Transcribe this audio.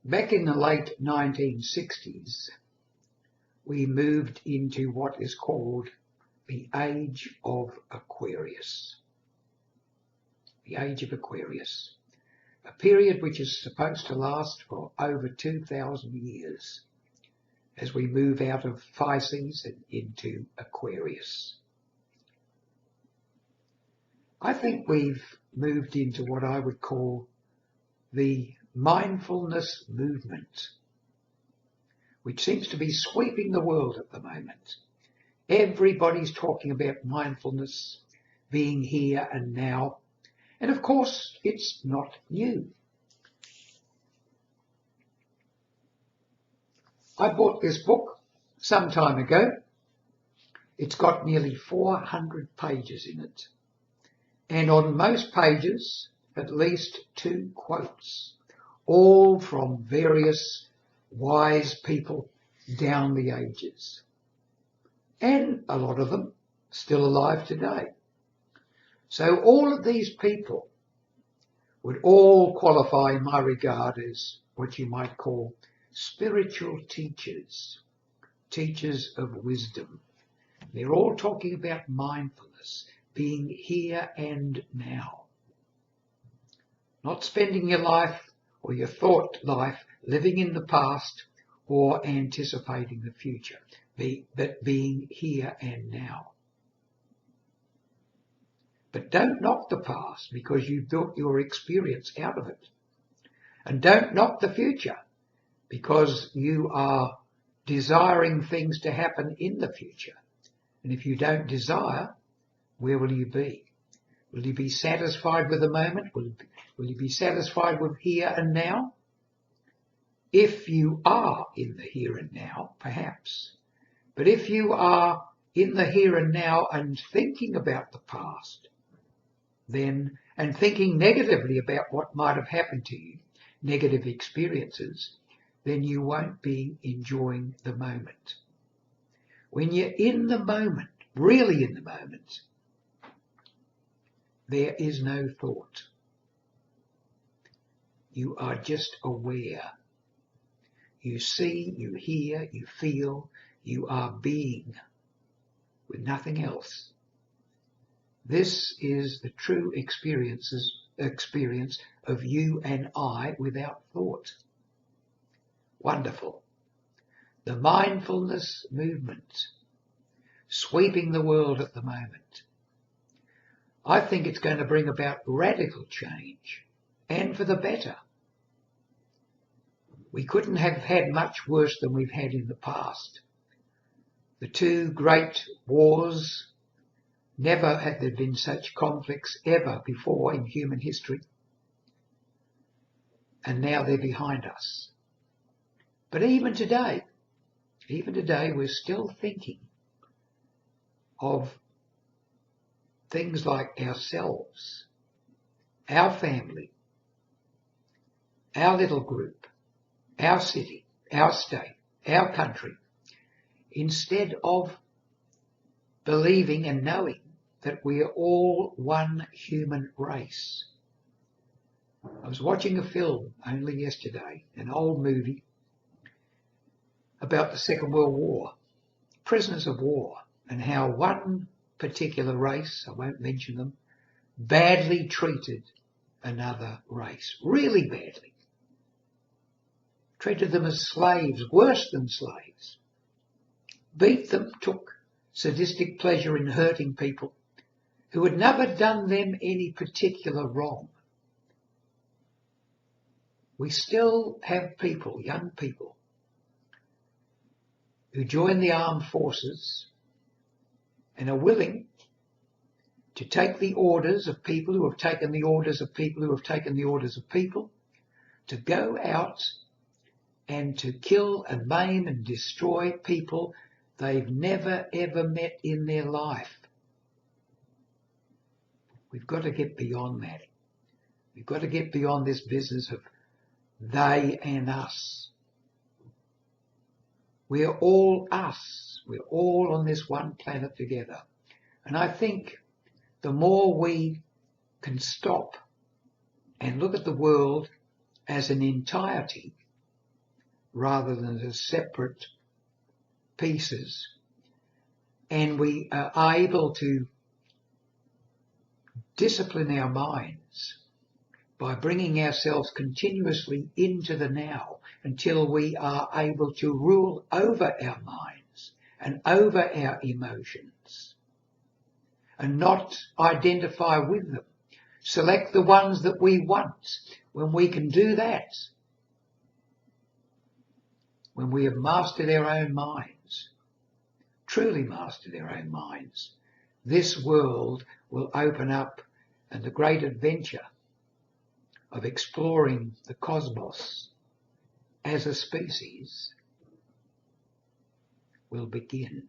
Back in the late 1960s, we moved into what is called the Age of Aquarius. The Age of Aquarius, a period which is supposed to last for over 2,000 years as we move out of Pisces and into Aquarius. I think we've moved into what I would call the mindfulness movement, which seems to be sweeping the world at the moment. Everybody's talking about mindfulness, being here and now, and of course it's not new. I bought this book some time ago. It's got nearly 400 pages in it, and on most pages at least 2 quotes, all from various wise people down the ages, and a lot of them still alive today. So all of these people would all qualify in my regard as what you might call spiritual teachers, teachers of wisdom. They're all talking about mindfulness, being here and now. Not spending your life or your thought life living in the past or anticipating the future, but being here and now. But don't knock the past because you built your experience out of it. And don't knock the future because you are desiring things to happen in the future. And if you don't desire, where will you be? Will you be satisfied with the moment? Will you be satisfied with here and now? If you are in the here and now, perhaps. But if you are in the here and now and thinking about the past, then, and thinking negatively about what might have happened to you, negative experiences, then you won't be enjoying the moment. When you're in the moment, really in the moment, there is no thought. You are just aware. You see, you hear, you feel, you are being with nothing else. This is the true experience of you and I without thought. Wonderful. The mindfulness movement, sweeping the world at the moment. I think it's going to bring about radical change, and for the better. We couldn't have had much worse than we've had in the past. The 2 great wars, never had there been such conflicts ever before in human history. And now they're behind us. But even today we're still thinking of things like ourselves, our family, our little group, our city, our state, our country, instead of believing and knowing that we are all one human race. I was watching a film only yesterday, an old movie about the Second World War, prisoners of war, and how one particular race, I won't mention them, badly treated another race, really badly. Treated them as slaves, worse than slaves. Beat them, took sadistic pleasure in hurting people who had never done them any particular wrong. We still have people, young people, who join the armed forces and are willing to take the orders of people who have taken the orders of people who have taken the orders of people, to go out and to kill and maim and destroy people they've never ever met in their life. We've got to get beyond that. We've got to get beyond this business of they and us. We're all us. We're all on this one planet together. And I think the more we can stop and look at the world as an entirety rather than as separate pieces. And we are able to discipline our minds by bringing ourselves continuously into the now until we are able to rule over our minds and over our emotions and not identify with them. Select the ones that we want. When we can do that, when we have mastered our own minds, truly mastered our own minds, this world will open up, and the great adventure of exploring the cosmos as a species will begin.